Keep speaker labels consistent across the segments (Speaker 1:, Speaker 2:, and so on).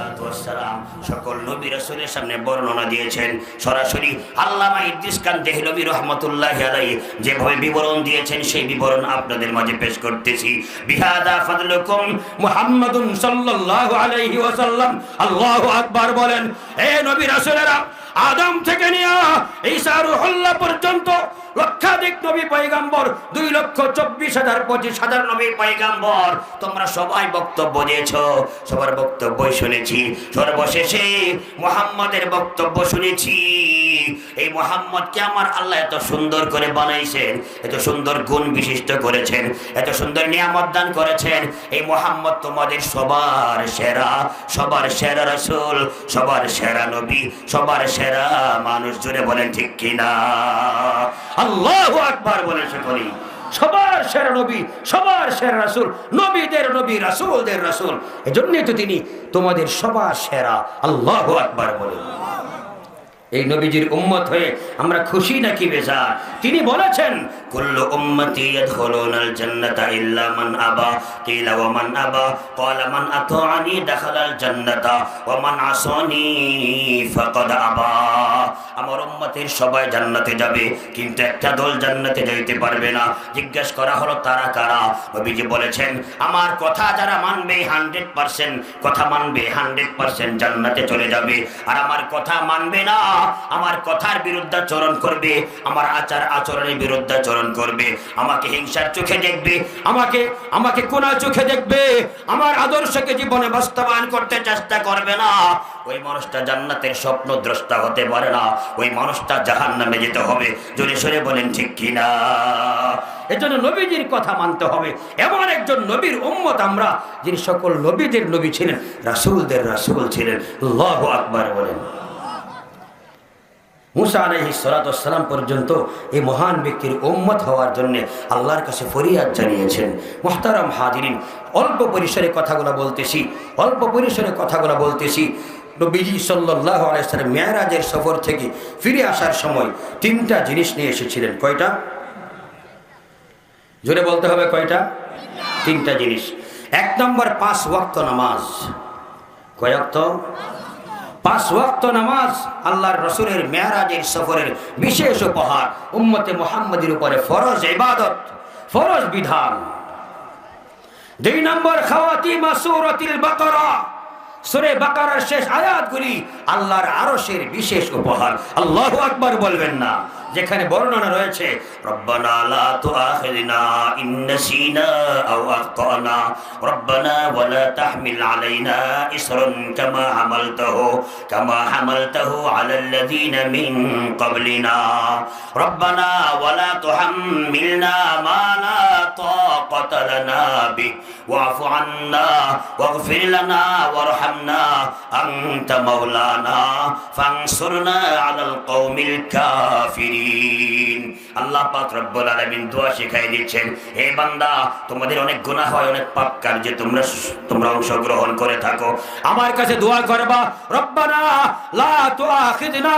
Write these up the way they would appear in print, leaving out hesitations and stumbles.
Speaker 1: সালাতু ওয়াস সালাম সকল নবী রাসূলের সামনে বর্ণনা দিয়েছেন। সরাসরি আল্লামা ইদ্রিস খান দেহলভী রাহমাতুল্লাহি আলাইহি যেভাবে বিবরণ দিয়েছেন সেই বিবরণ আপনাদের মাঝে পেশ করতেছি। বিহাদা ফাদলুকুম মুহাম্মাদুন সাল্লাল্লাহু আলাইহি ওয়াসাল্লাম। আল্লাহু আকবার বলেন। হে নবী রাসূলেরা, আদম থেকে নিয়ে ঈসা রূহুল্লাহ পর্যন্ত লক্ষাধিক নবী পয়গাম্বর, 2,24,000 নবী পয়গাম্বর, তোমরা সবাই বক্তব্য দিয়েছো, সবার বক্তব্যই শুনেছি। সর্বশেষে মুহাম্মাদের বক্তব্য শুনেছি। এই মুহাম্মদকে আমার আল্লাহ এত সুন্দর করে বানাইছেন, এত সুন্দর গুণ বিশিষ্ট করেছেন, এত সুন্দর নিয়ামত দান করেছেন। এই মুহাম্মদ তোমাদের সবার সেরা, সবার সেরা রাসূল, সবার সেরা নবী, সবার সেরা মানুষ। জুড়ে বলেন ঠিক কিনা? আল্লাহু আকবার বলে সকলেই। সবার সেরা নবী, সবার সেরা রাসূল, নবীদের নবী, রাসূলদের রাসূল। এজন্যই তো তিনি তোমাদের সবার সেরা। আল্লাহু আকবার বলে। এই নবীজির উম্মত হয়ে আমরা খুশি নাকি বেজার? তিনি বলেছেন, কুল্লু উম্মতি ইয়াদখুলুনাল জান্নাতা ইল্লা মান আবা। কিলা ওয়া মান আবা? ক্বালা মান আতাআনি দাখালাল জান্নাতা ওয়া মান আসানি ফাকাদ আবা। আমার উম্মতের সবাই জান্নাতে যাবে, কিন্তু একটা দল জান্নাতে যাইতে পারবে না। জিজ্ঞেস করা হলো তারা কারা? নবীজি বলেছেন, আমার কথা যারা মানবে 100% কথা মানবে, 100% জান্নাতে চলে যাবে। আর আমার কথা মানবে না, আমার কথার বিরুদ্ধাচরণ করবে, আমার আচার আচরণের বিরুদ্ধাচরণ করবে, আমাকে হিংসার চোখে দেখবে, আমাকে কোনা চোখে দেখবে, আমার আদর্শকে জীবনে বাস্তবায়ন করতে চেষ্টা করবে না, ওই মানুষটা জান্নাতের স্বপ্ন দ্রষ্টা হতে পারে না। ওই মানুষটা জাহান্নামে যেতে হবে। জোরে সোরে বলেন ঠিক কিনা? এজন্য নবীজির কথা মানতে হবে। এমন একজন নবীর উম্মত আমরা, যিনি সকল নবীদের নবী ছিলেন, রাসূলদের রাসূল ছিলেন। আল্লাহু আকবার বলেন। মুসা আলাইহিস সালাতু ওয়াস সালাম পর্যন্ত এই মহান ব্যক্তির উম্মত হওয়ার জন্য আল্লাহর কাছে ফরিয়াদ জানিয়েছেন। মুহতারাম হাজিরিন, অল্প পরিসরে কথাগুলো বলতেছি। নবীজি সাল্লাল্লাহু আলাইহি সাল্লাম মিরাজের সফর থেকে ফিরে আসার সময় 3টা জিনিস নিয়ে এসেছিলেন। কয়টা? জোরে বলতে হবে, কয়টা? 3টা জিনিস। 1 নম্বর 5 ওয়াক্ত নামাজ। কয় ওয়াক্ত? 5 ওয়াক্ত নামাজ আল্লাহর রাসূলের মিরাজের সফরের বিশেষ উপহার, উম্মতে মুহাম্মাদের উপরে ফরজ ইবাদত, ফরজ বিধান। 2 নম্বর খাওয়াতিমা সূরাতুল বাকারা, সূরা বাকারার শেষ আয়াতগুলি আল্লাহর আরশের বিশেষ উপহার। আল্লাহু আকবার বলবেন না? যেখানে বর্ণনা রয়েছে, রব্বানা লা তুআখিযনা ইন নাসিনা আও আখতানা, রব্বানা ওয়া লা তাহমিল আলাইনা ইসরান কামা হামালতাহু আলাল্লাযীনা মিন ক্বাবলিনা, রব্বানা ওয়া লা তুহাম্মিলনা মা লা তাকাতা লানা বিহি ওয়াফু আন্না ওয়াগফির লানা ওয়ারহামনা আনতা মাওলানা ফানসুরনা আলাল কওমিল কাফিরিন। আল্লাহ পাক রব্বুল আলামিন দোয়া শিখাই দিচ্ছেন, হে বান্দা, তোমাদের অনেক গুনাহ হয়, অনেক পাপ কার্যে তোমরা অংশগ্রহণ করে থাকো, আমার কাছে দোয়া করবা, রব্বানা লা তুআখিযনা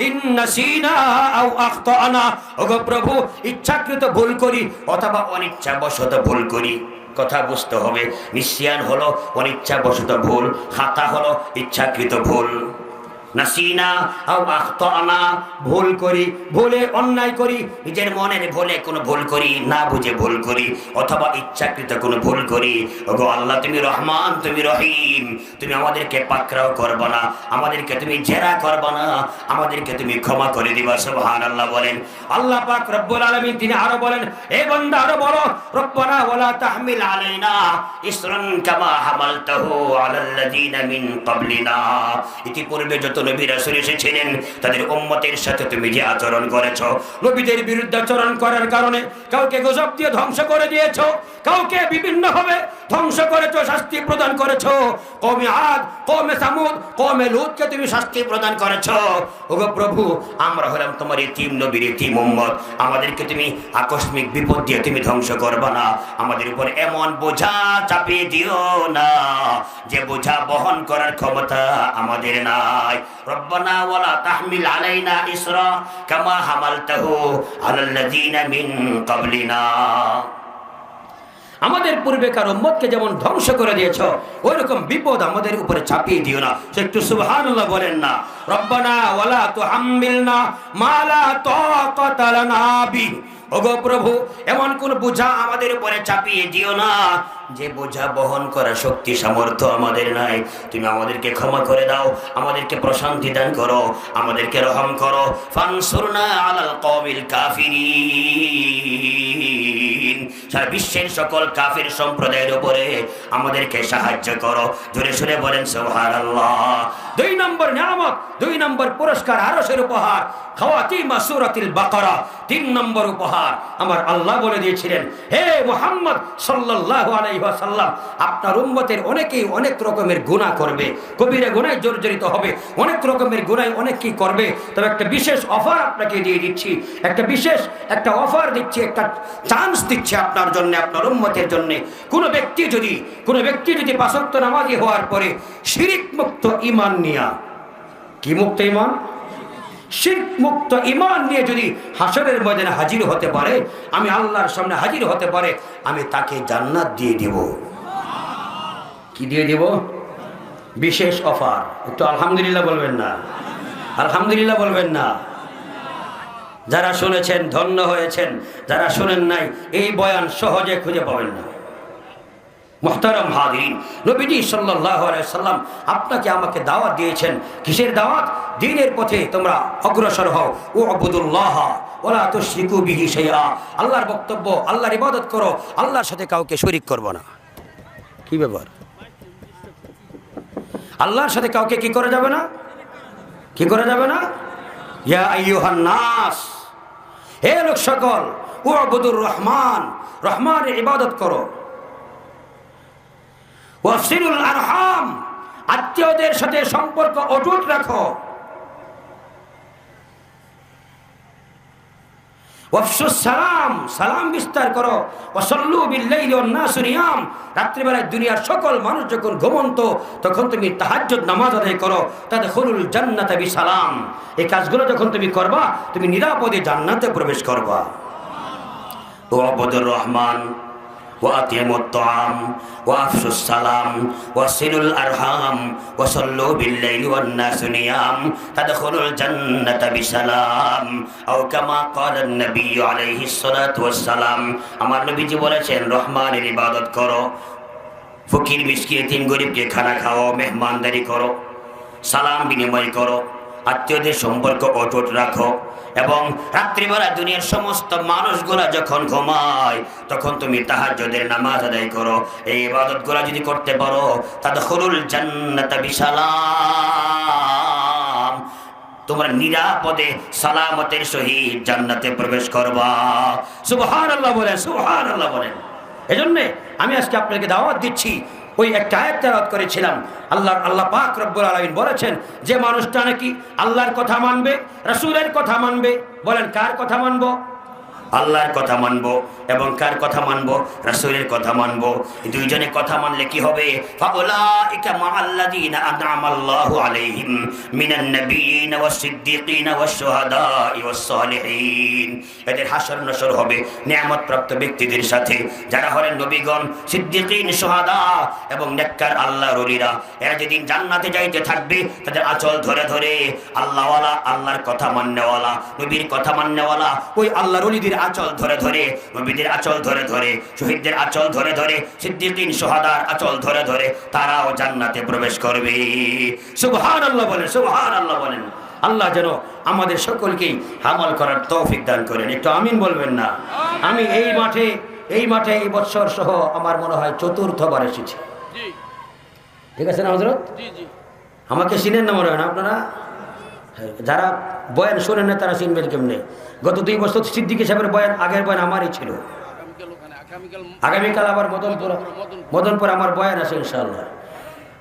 Speaker 1: ইন নাসিনা আও আখতানা। ওগো প্রভু, ইচ্ছাকৃত ভুল করি অথবা অনিচ্ছাবশত ভুল করি। কথা বুঝতে হবে, নিসিয়ান হলো অনিচ্ছাবশত ভুল, খাতা হলো ইচ্ছাকৃত ভুল। নাসিনা আও আখতানা, ভুল করি, ভুলে অন্যায় করি, নিজের মনের ভুলে কোনো ভুল করি, না বুঝে ভুল করি, অথবা ইচ্ছাকৃত কোনো ভুল করি। ওগো আল্লাহ, তুমি রহমান, তুমি রহিম, তুমি আমাদেরকে পাকড়াও করবে না, আমাদেরকে তুমি জেরা করবে না, আমাদেরকে তুমি ক্ষমা করে দিবা। সুবহানাল্লাহ বলেন। আল্লাহ পাক রব্বুল আলামিন তিনি আরো বলেন, হে বান্দা আরো বলো, রব্বানা ওয়ালা তাহমিল আলাইনা ইসরান কামা হামালতাহু আলাল্লাযীনা মিন ক্বাবলিনা। ইতিপূর্বে যত নবী রাসূল এসেছিলেন তাদের উম্মতের সাথে তুমি যে আচরণ করেছো, নবীদের বিরুদ্ধে আচরণ করার কারণে কাউকে গজব দিয়ে ধ্বংস করে দিয়েছো, কাউকে বিভিন্নভাবে ধ্বংস করেছো, শাস্তি প্রদান করেছো। কওমে আদ, কওমে সামুদ, কওমে লূতকে তুমি শাস্তি প্রদান করেছো। ওগো প্রভু, আমরা হলাম তোমার ইতিম নবীর ইতিম উম্মত, আমাদেরকে তুমি আকস্মিক বিপদ দিয়ে তুমি ধ্বংস করবে না, আমাদের উপর এমন বোঝা চাপিয়ে দিও না যে বোঝা বহন করার ক্ষমতা আমাদের নাই। রব্বানা ওয়ালা তাহমিল আলাইনা ইসরা কামা হামালতাহু আলাল্লাযীনা মিন ক্বাবলিনা। আমাদের পূর্বেকার উম্মতকে যেমন ধ্বংস করে দিয়েছ, ওই রকম বিপদ আমাদের উপরে চাপিয়ে দিও না। সে একটু সুবহানাল্লাহ বলেন না। রব্বানা ওয়ালা তুহাম্মিলনা মা লা তাকাতা লানা বিহি, ওগো প্রভু, এমন কোন বোঝা আমাদের উপরে চাপিয়ে দিও না যে বোঝা বহন করার শক্তি সামর্থ্য আমাদের নাই। তুমি আমাদেরকে ক্ষমা করে দাও, আমাদেরকে প্রশান্তি দান করো, আমাদেরকে রহম করো। ফানসুরনা আলাল কওমিল কাফিরিন, সারা বিশ্বের সকল কাফির সম্প্রদায়ের উপরে আমাদেরকে সাহায্য করো। জোরে সুরে বলেন সুবহানাল্লাহ। 2 নম্বর নিয়ামত, 2 নম্বর পুরস্কার, আরশের উপহার, খাওয়াতিমা সূরাতুল বাকারা। 3 নম্বর উপহার আমার আল্লাহ বলে দিয়েছিলেন, হে মুহাম্মদ সাল্লাল্লাহু আলাইহি ওয়াসাল্লাম, আপনার উম্মতের অনেকেই অনেক রকমের গুনাহ করবে, কবিরা গুনাহে জর্জরিত হবে, অনেক রকমের গুনাহ অনেকেই করবে। তবে একটা বিশেষ অফার আপনাকে দিয়ে দিচ্ছি, একটা অফার দিচ্ছি, একটা চান্স দিচ্ছি আপনার জন্য, আপনার উম্মতের জন্য। কোন ব্যক্তি যদি 5 ওয়াক্ত নামাজি হওয়ার পরে শিরক মুক্ত ঈমান নিয়া, কি মুক্ত ঈমান? শিরক মুক্ত ঈমান নিয়ে যদি হাসরের ময়দানে হাজির হতে পারে, আমি আল্লাহর সামনে হাজির হতে পারে, আমি তাকে জান্নাত দিয়ে দেব। কি দিয়ে দেব? বিশেষ অফার। একটু আলহামদুলিল্লাহ বলবেন না? আলহামদুলিল্লাহ বলবেন না? যারা শুনেছেন ধন্য হয়েছেন, যারা শুনেন নাই এই বয়ান সহজে খুঁজে পাবেন না। মুহতারাম হাজিরিন, নবীজি সাল্লাল্লাহু আলাইহি সাল্লাম আপনাকে আমাকে দাওয়াত দিয়েছেন। কিসের দাওয়াত? দ্বীনের পথে তোমরা অগ্রসর হও। উবুদুল্লাহ ওয়ালা তুশরিকু বিহি শাইআ। আল্লাহর বক্তব্য, আল্লাহর ইবাদত করো, আল্লাহর সাথে কাউকে শরীক করবে না। কি ব্যাপার? আল্লাহর সাথে কাউকে কি করা যাবে না? কি করা যাবে না? ইয়া আইয়ুহান নাস, হে লোক সকল, উবুদুর রহমান, রহমানের ইবাদত করো। ওয়াসিলুল আরহাম, আত্মীয়দের সাথে সম্পর্ক অটুট রাখো। ওয়াফশুস সালাম, সালাম বিস্তার করো। ওয়াসাল্লু বিল্লাইলি ওয়ান নাসু নিয়াম, রাত্রিবেলায় দুনিয়ার সকল মানুষ যখন ঘুমন্ত তখন তুমি তাহাজ্জুদ নামাজ আদায় করো। তাদখুলুল জান্নাতা বিসালাম, এই কাজগুলো যখন তুমি করবা তুমি নিরাপদে জান্নাতে প্রবেশ করবা। উবুদুর রহমান وأطعموا الطعام وأفشوا السلام وصلوا الأرحام وصلوا بالليل والناس نيام تدخلوا الجنة بسلام أو كما قال النبي عليه الصلاة والسلام। আমার নবীজি বলেছেন, রহমানের ইবাদত করো, ফকির মিসকিন এতিম গরিবকে খানা খাও, মেহমানদারি করো, সালাম বিনিময় করো, আত্মীয়দের সম্পর্ক অটুট রাখো, এবং রাত্রিবেলা দুনিয়ার সমস্ত মানুষগুলা যখন ঘুমায় তখন তুমি তাহাজ্জুদের নামাজ আদায় করো। এই ইবাদতগুলা যদি করতে পারো, তাদখুলুল জান্নাতা বিসালাম, তোমরা নিরাপদে সালামতের সহিত জান্নাতে প্রবেশ করবা। সুবহানাল্লাহ বলেন, সুবহানাল্লাহ বলেন। এজন্য আমি আজকে আপনাকে দাওয়াত দিচ্ছি। ওই একটা আয়াত তেলাওয়াত করেছিলাম, আল্লাহ পাক রব্বুল আলামিন বলেছেন যে মানুষটা নাকি আল্লাহর কথা মানবে, রাসূলের কথা মানবে, বলেন কার কথা মানবো? আল্লাহর কথা মানবো এবং কার কথা মানবো? রাসূলের কথা মানবো। এই দুইজনের কথা মানলে কি হবে? ফাউলাইকা মাআল্লাযীনা আন'আমাল্লাহু আলাইহিম মিনান নাবিয়্যিন ওয়াস-সিদ্দীকিন ওয়াশ-শুহাদা'i ওয়াস-সালিহিন। এদের হাসর নসর হবে নিয়ামতপ্রাপ্ত ব্যক্তিদের সাথে, যারা হলেন নবীগণ, সিদ্দীকিন, শুহাদা এবং নেককার আল্লাহর ওলিরা। এরা যেদিন জান্নাতে যাইতে থাকবে তাদের আঁচল ধরে ধরে আল্লাহওয়ালা, আল্লাহর কথা মান্যওয়ালা, নবীর কথা মান্যওয়ালা ওই আল্লাহর ওলিদের আঁচল ধরে ধরে, নবীদের আঁচল ধরে ধরে, শহীদদের আঁচল ধরে ধরে, সিদ্দীকিন শুহাদার আঁচল ধরে ধরে তারাও জান্নাতে প্রবেশ করবে। সুবহানাল্লাহ বলেন, সুবহানাল্লাহ বলেন। আল্লাহ যেন আমাদের সকলকেই আমল করার তৌফিক দান করেন। একটু আমিন বলবেন না? আমি এই মাঠে এই বছর সহ আমার মনে হয় 4র্থবার এসেছি। ঠিক আছে না হযরত? আমাকে চিনেন না মনে হয় না আপনারা? যারা বয়ান শোনেন না তারা চিনবেন কেমনে? গত 2 বছর সিদ্দিকী সাহেবের বয়ান, আগের বয়ান আমারই ছিল। আগামীকাল আবার মদনপুর আমার বয়ান আছে ইনশাআল্লাহ।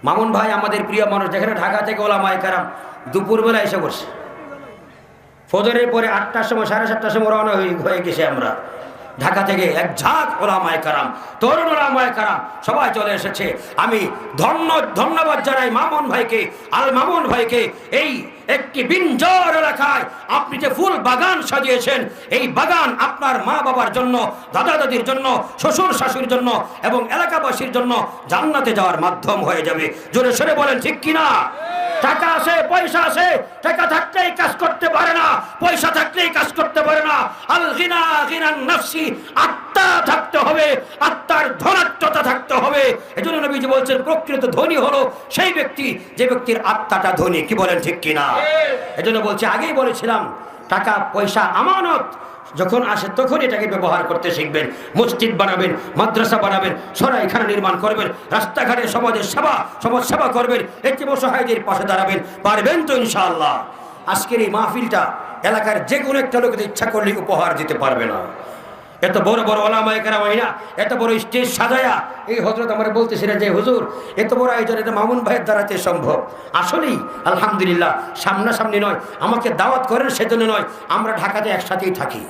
Speaker 1: মামুন ভাই আমাদের প্রিয় মানুষ, যেখানে ঢাকা থেকে ওলামায়ে কেরাম দুপুরবেলা এসে বসে, ফজরের পরে 8টার সময়, 7:30টার সময় রওনা হয়ে গেছে আমরা।
Speaker 2: ঢাকা থেকে এক ঝাঁক ওলামায়ে কেরাম, তরুণ ওলামায়ে কেরাম সবাই চলে এসেছে। আমি ধন্যবাদ জানাই মামুন ভাইকে, আল মামুন ভাইকে। এই একটি বিঞ্জর এলাকায় আপনি যে ফুল বাগান সাজিয়েছেন, এই বাগান আপনার মা বাবার জন্য, দাদা দাদির জন্য, শ্বশুর শাশুড়ির জন্য এবং এলাকাবাসীর জন্য জান্নাতে যাওয়ার মাধ্যম হয়ে যাবে। জোরে সরে বলেন ঠিক কিনা? টাকা আছে, পয়সা আছে, টাকা থাকলেই কাজ করতে পারে না, পয়সা থাকলেই কাজ করতে পারে না। আল গিনা গিনান নাফসি, আত্মা থাকতে হবে, আত্মার ধনাত্মতা থাকতে হবে। এজন্য নবীজি বলছেন প্রকৃত ধনী হলো সেই ব্যক্তি যে ব্যক্তির আত্মাটা ধনী। কি বলেন ঠিক কিনা? এজন্য বলছি, আগেই বলেছিলাম টাকা পয়সা আমানত, যখন আসে তখন এটাকে ব্যবহার করতে শিখবেন। মসজিদ বানাবেন, মাদ্রাসা বানাবেন, সরাইখানা নির্মাণ করবেন, রাস্তাঘাটে সমাজ সেবা করবেন, এতিম অসহায়দের পাশে দাঁড়াবেন। পারবেন তো ইনশাআল্লাহ? আজকের এই মাহফিলটা এলাকার যে কোনো একটা লোকের ইচ্ছা করলে উপহার দিতে পারবে না। এত বড় বড় ওলামায়ে কেরাম না, এত বড় স্টেজ সাজায়া এই হযরত আমরা বলতেছিলেন যে হুজুর এত বড় আয়োজন এটা মামুন ভাইয়ের দ্বারাতে সম্ভব। আসলেই আলহামদুলিল্লাহ, সামনাসামনি নয়, আমাকে দাওয়াত করেন সেজন্য নয়, আমরা ঢাকাতে একসাথেই থাকি,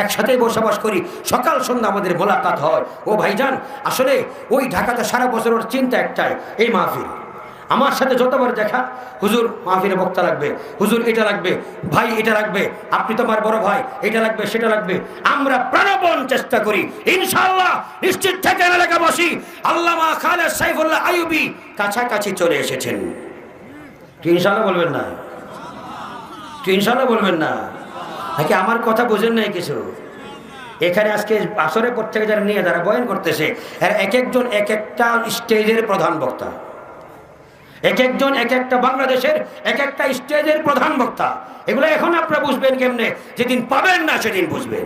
Speaker 2: একসাথেই বসবাস করি, সকাল সন্ধ্যা আমাদের মোলাকাত হয়। ও ভাইজান, আসলে ওই ঢাকাতে সারা বছর ওর চিন্তা একটাই, এই মাহফিল। আমার সাথে যতবার দেখা, হুজুর মাহফিলে বক্তা লাগবে, হুজুর এটা লাগবে, ভাই এটা লাগবে, আপনি তো আমার বড় ভাই, এটা লাগবে সেটা লাগবে। আমরা প্রাণপণ চেষ্টা করি, ইনশাআল্লাহ নিশ্চিত থাকেন এলাকাবাসী, আল্লামা খালেদ সাইফুল্লাহ আইয়ুবী কাছাকাছি চলে এসেছেন। কি ইনশাআল্লাহ বলবেন না? কি ইনশাআল্লাহ বলবেন না? নাকি আমার কথা বুঝেন নাই কিছু? এখানে আজকে আসরের পর থেকে যারা নিয়ে যারা বয়ান করতেছে, এরা এক একজন এক একটা স্টেজের প্রধান বক্তা, এক একজন এক একটা বাংলাদেশের এক একটা স্টেজের প্রধান বক্তা। এগুলো এখন আপনারা বুঝবেন কেমনে? যেদিন পাবেন না সেদিন বুঝবেন।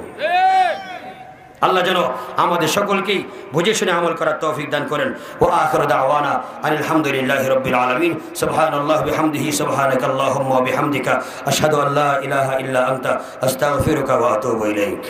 Speaker 2: আল্লাহ যেন আমাদের সকলকেই বুঝে শুনে আমল করার তৌফিক দান করেন। ওয়া আখিরু দাওয়ানা আনিল হামদুলিল্লাহি রাব্বিল আলামিন। সুবহানাল্লাহি বিহামদিহি, সুবহানাকাল্লাহুম্মা ওয়া বিহামদিকা, আশহাদু আল্লা ইলাহা ইল্লা আনতা, আস্তাগফিরুকা ওয়া আতুবু ইলাইক।